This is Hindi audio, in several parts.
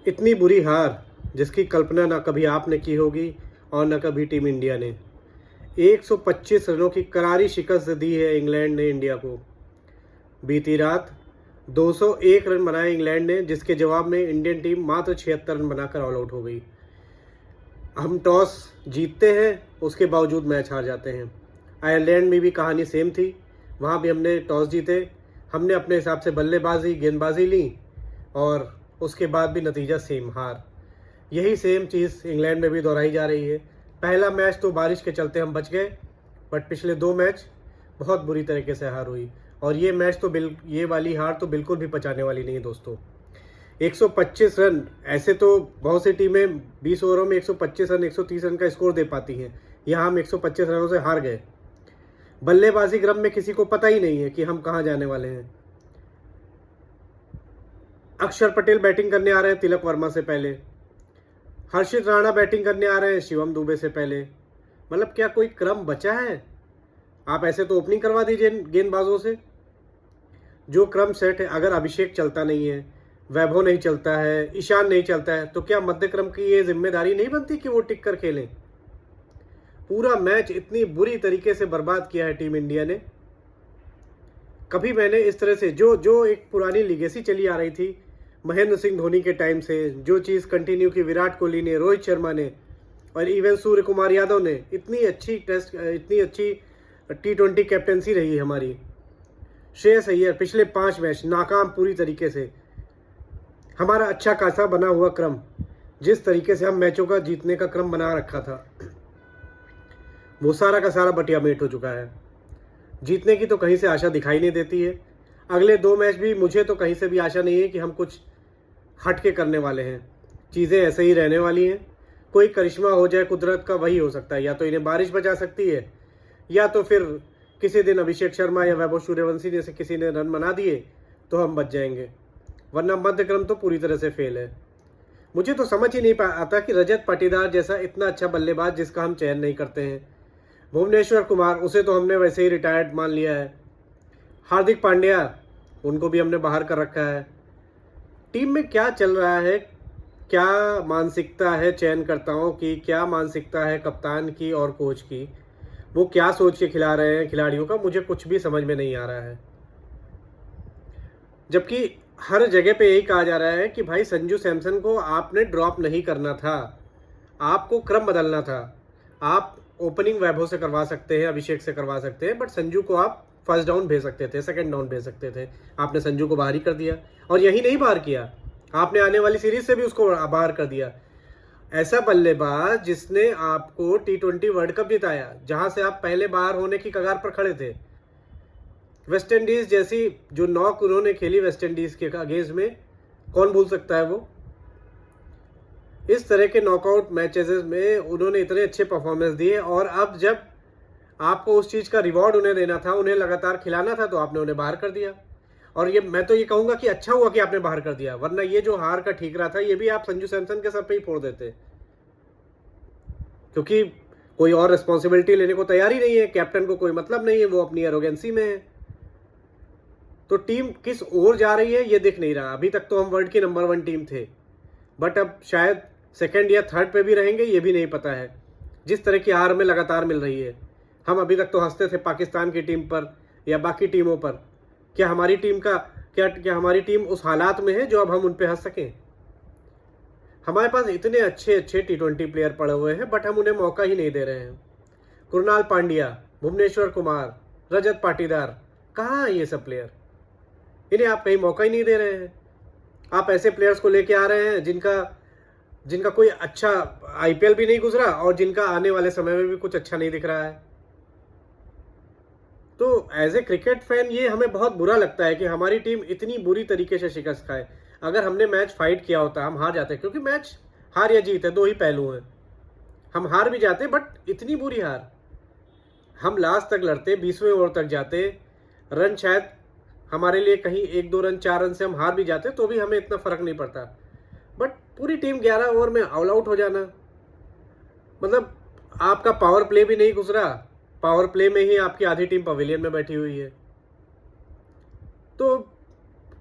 इतनी बुरी हार जिसकी कल्पना ना कभी आपने की होगी और ना कभी टीम इंडिया ने। 125 रनों की करारी शिकस्त दी है इंग्लैंड ने इंडिया को। बीती रात 201 रन बनाए इंग्लैंड ने, जिसके जवाब में इंडियन टीम मात्र 76 रन बनाकर ऑल आउट हो गई। हम टॉस जीतते हैं, उसके बावजूद मैच हार जाते हैं। आयरलैंड में भी कहानी सेम थी, वहाँ भी हमने टॉस जीते, हमने अपने हिसाब से बल्लेबाजी गेंदबाजी ली और उसके बाद भी नतीजा सेम, हार। यही सेम चीज़ इंग्लैंड में भी दोहराई जा रही है। पहला मैच तो बारिश के चलते हम बच गए, बट पिछले 2 मैच बहुत बुरी तरीके से हार हुई और ये मैच तो ये वाली हार तो बिल्कुल भी पचाने वाली नहीं है दोस्तों। 125 रन, ऐसे तो बहुत सी टीमें 20 ओवरों में 125 रन 130 रन का स्कोर दे पाती हैं, यहाँ हम 125 रनों से हार गए। बल्लेबाजी क्रम में किसी को पता ही नहीं है कि हम कहाँ जाने वाले हैं। अक्षर पटेल बैटिंग करने आ रहे हैं तिलक वर्मा से पहले, हर्षित राणा बैटिंग करने आ रहे हैं शिवम दुबे से पहले। मतलब क्या कोई क्रम बचा है? आप ऐसे तो ओपनिंग करवा दीजिए गेंदबाजों से। जो क्रम सेट है, अगर अभिषेक चलता नहीं है, वैभव नहीं चलता है, ईशान नहीं चलता है, तो क्या मध्य क्रम की ये जिम्मेदारी नहीं बनती कि वो टिक कर खेलें? पूरा मैच इतनी बुरी तरीके से बर्बाद किया है टीम इंडिया ने। कभी मैंने इस तरह से जो एक पुरानी लीगेसी चली आ रही थी महेंद्र सिंह धोनी के टाइम से, जो चीज़ कंटिन्यू की विराट कोहली ने, रोहित शर्मा ने और इवन सूर्य कुमार यादव ने, इतनी अच्छी T20 कैप्टेंसी रही हमारी। श्रेयस अय्यर पिछले 5 मैच नाकाम पूरी तरीके से। हमारा अच्छा खासा बना हुआ क्रम, जिस तरीके से हम मैचों का जीतने का क्रम बना रखा था, वो सारा का सारा बटिया मेट हो चुका है। जीतने की तो कहीं से आशा दिखाई नहीं देती है। अगले 2 मैच भी मुझे तो कहीं से भी आशा नहीं है कि हम कुछ हट के करने वाले हैं। चीज़ें ऐसे ही रहने वाली हैं। कोई करिश्मा हो जाए कुदरत का, वही हो सकता है। या तो इन्हें बारिश बचा सकती है, या तो फिर किसी दिन अभिषेक शर्मा या वैभव सूर्यवंशी जैसे किसी ने रन बना दिए तो हम बच जाएंगे, वरना मध्य क्रम तो पूरी तरह से फेल है। मुझे तो समझ ही नहीं आता कि रजत पाटीदार जैसा इतना अच्छा बल्लेबाज जिसका हम चयन नहीं करते हैं, भुवनेश्वर कुमार, उसे तो हमने वैसे ही रिटायर्ड मान लिया है, हार्दिक पांड्या, उनको भी हमने बाहर कर रखा है। टीम में क्या चल रहा है, क्या मानसिकता है चयनकर्ताओं की, क्या मानसिकता है कप्तान की और कोच की, वो क्या सोच के खिला रहे हैं खिलाड़ियों का, मुझे कुछ भी समझ में नहीं आ रहा है। जबकि हर जगह पे यही कहा जा रहा है कि भाई संजू सैमसन को आपने ड्रॉप नहीं करना था, आपको क्रम बदलना था। आप ओपनिंग वैभव से करवा सकते हैं, अभिषेक से करवा सकते हैं, बट संजू को आप फर्स्ट डाउन भेज सकते थे, सेकंड डाउन भेज सकते थे। आपने संजू को बाहर ही कर दिया, और यही नहीं बाहर किया, आपने आने वाली सीरीज से भी उसको बाहर कर दिया। ऐसा बल्लेबाज जिसने आपको T20 वर्ल्ड कप जिताया, जहां से आप पहले बाहर होने की कगार पर खड़े थे। वेस्ट इंडीज जैसी जो नॉक उन्होंने खेली वेस्ट इंडीज के अगेंस्ट में, कौन भूल सकता है वो। इस तरह के नॉकआउट मैचेस में उन्होंने इतने अच्छे परफॉर्मेंस दिए, और अब जब आपको उस चीज़ का रिवॉर्ड उन्हें देना था, उन्हें लगातार खिलाना था, तो आपने उन्हें बाहर कर दिया। और ये मैं तो ये कहूँगा कि अच्छा हुआ कि आपने बाहर कर दिया, वरना ये जो हार का ठीकरा था ये भी आप संजू सैमसन के सर पे ही फोड़ देते, क्योंकि कोई और रिस्पॉन्सिबिलिटी लेने को तैयार ही नहीं है, कैप्टन को कोई मतलब नहीं है, वो अपनी एरोगेंसी में है। तो टीम किस ओर जा रही है ये दिख नहीं रहा। अभी तक तो हम वर्ल्ड की नंबर 1 टीम थे, बट अब शायद सेकेंड या थर्ड पे भी रहेंगे, ये भी नहीं पता है। जिस तरह की हार में लगातार मिल रही है, हम अभी तक तो हंसते थे पाकिस्तान की टीम पर या बाकी टीमों पर। क्या हमारी टीम का क्या हमारी टीम उस हालात में है जो अब हम उन पे हंस सकें? हमारे पास इतने अच्छे अच्छे T20 प्लेयर पड़े हुए हैं, बट हम उन्हें मौका ही नहीं दे रहे हैं। कृणाल पांड्या, भुवनेश्वर कुमार, रजत पाटीदार, कहाँ है ये सब प्लेयर? इन्हें आप कहीं मौका ही नहीं दे रहे हैं। आप ऐसे प्लेयर्स को लेके आ रहे हैं जिनका कोई अच्छा IPL भी नहीं गुजरा और जिनका आने वाले समय में भी कुछ अच्छा नहीं दिख रहा है। तो एज ए क्रिकेट फैन ये हमें बहुत बुरा लगता है कि हमारी टीम इतनी बुरी तरीके से शिकस्त खाए। अगर हमने मैच फाइट किया होता, हम हार जाते, क्योंकि मैच हार या जीत है, 2 ही पहलू हैं। हम हार भी जाते, बट इतनी बुरी हार। हम लास्ट तक लड़ते, 20वें ओवर तक जाते, रन शायद हमारे लिए कहीं 1-2 रन 4 रन से हम हार भी जाते, तो भी हमें इतना फर्क नहीं पड़ता। बट पूरी टीम 11 ओवर में ऑल आउट हो जाना, मतलब आपका पावर प्ले भी नहीं गुजरा, पावर प्ले में ही आपकी आधी टीम पवेलियन में बैठी हुई है। तो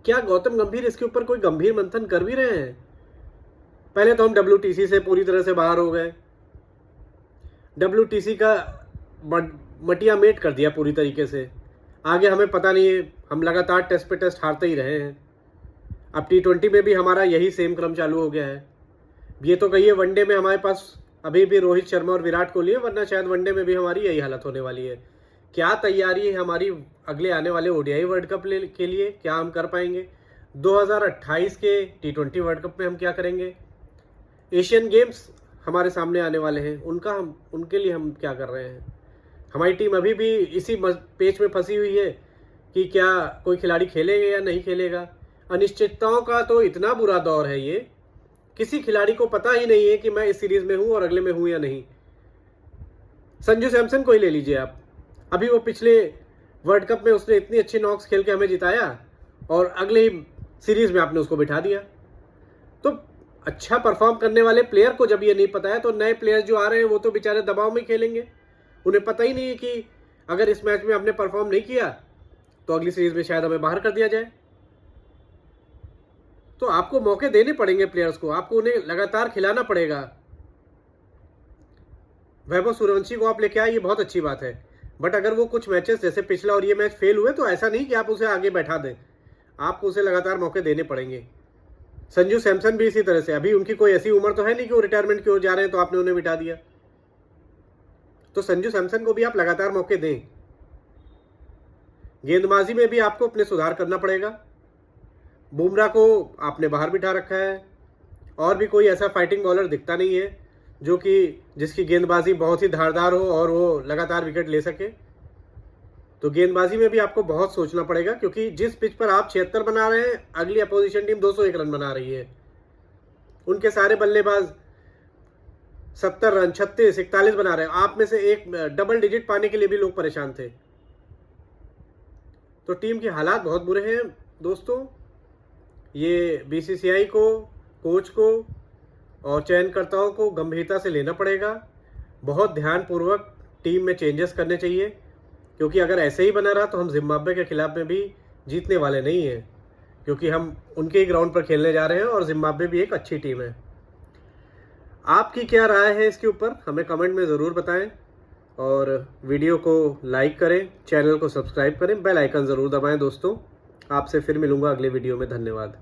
क्या गौतम गंभीर इसके ऊपर कोई गंभीर मंथन कर भी रहे हैं? पहले तो हम WTC से पूरी तरह से बाहर हो गए, WTC का मटिया मेट कर दिया पूरी तरीके से। आगे हमें पता नहीं है, हम लगातार टेस्ट पे टेस्ट हारते ही रहे हैं। अब T20 में भी हमारा यही सेम क्रम चालू हो गया है। ये तो कहिए वनडे में हमारे पास अभी भी रोहित शर्मा और विराट कोहली है, वरना शायद वनडे में भी हमारी यही हालत होने वाली है। क्या तैयारी है हमारी अगले आने वाले ODI वर्ल्ड कप के लिए, क्या हम कर पाएंगे? 2028 के T20 वर्ल्ड कप में हम क्या करेंगे? एशियन गेम्स हमारे सामने आने वाले हैं, उनके लिए हम क्या कर रहे हैं? हमारी टीम अभी भी इसी पेच में फंसी हुई है कि क्या कोई खिलाड़ी खेलेगा या नहीं खेलेगा। अनिश्चितताओं का तो इतना बुरा दौर है ये, किसी खिलाड़ी को पता ही नहीं है कि मैं इस सीरीज में हूं और अगले में हूं या नहीं। संजू सैमसन को ही ले लीजिए आप, अभी वो पिछले वर्ल्ड कप में उसने इतनी अच्छी नॉक्स खेल के हमें जिताया और अगले ही सीरीज में आपने उसको बिठा दिया। तो अच्छा परफॉर्म करने वाले प्लेयर को जब ये नहीं पता है तो नए प्लेयर जो आ रहे हैं वो तो बेचारे दबाव में खेलेंगे। उन्हें पता ही नहीं है कि अगर इस मैच में हमने परफॉर्म नहीं किया तो अगली सीरीज में शायद हमें बाहर कर दिया जाए। तो आपको मौके देने पड़ेंगे प्लेयर्स को, आपको उन्हें लगातार खिलाना पड़ेगा। वैभव सूर्यवंशी को आप लेके आए, ये बहुत अच्छी बात है, बट अगर वो कुछ मैचेस जैसे पिछला और ये मैच फेल हुए तो ऐसा नहीं कि आप उसे आगे बैठा दें, आपको उसे लगातार मौके देने पड़ेंगे। संजू सैमसन भी इसी तरह से, अभी उनकी कोई ऐसी उम्र तो है नहीं कि वो रिटायरमेंट की ओर जा रहे हैं तो आपने उन्हें बिठा दिया। तो संजू सैमसन को भी आप लगातार मौके दें। गेंदबाजी में भी आपको अपने सुधार करना पड़ेगा। बुमराह को आपने बाहर बिठा रखा है, और भी कोई ऐसा फाइटिंग बॉलर दिखता नहीं है जिसकी गेंदबाजी बहुत ही धारदार हो और वो लगातार विकेट ले सके। तो गेंदबाजी में भी आपको बहुत सोचना पड़ेगा, क्योंकि जिस पिच पर आप 76 बना रहे हैं, अगली अपोजिशन टीम 201 रन बना रही है। उनके सारे बल्लेबाज 70 रन, 36, 41 बना रहे हैं। आप में से एक डबल डिजिट पाने के लिए भी लोग परेशान थे। तो टीम के हालात बहुत बुरे हैं दोस्तों। ये BCCI को, कोच को और चयनकर्ताओं को गंभीरता से लेना पड़ेगा। बहुत ध्यानपूर्वक टीम में चेंजेस करने चाहिए, क्योंकि अगर ऐसे ही बना रहा तो हम जिम्बाब्वे के खिलाफ में भी जीतने वाले नहीं हैं, क्योंकि हम उनके ही ग्राउंड पर खेलने जा रहे हैं और जिम्बाब्वे भी एक अच्छी टीम है। आपकी क्या राय है इसके ऊपर, हमें कमेंट में ज़रूर बताएं, और वीडियो को लाइक करें, चैनल को सब्सक्राइब करें, बेल आइकन ज़रूर दबाएं दोस्तों। आपसे फिर मिलूंगा अगले वीडियो में। धन्यवाद।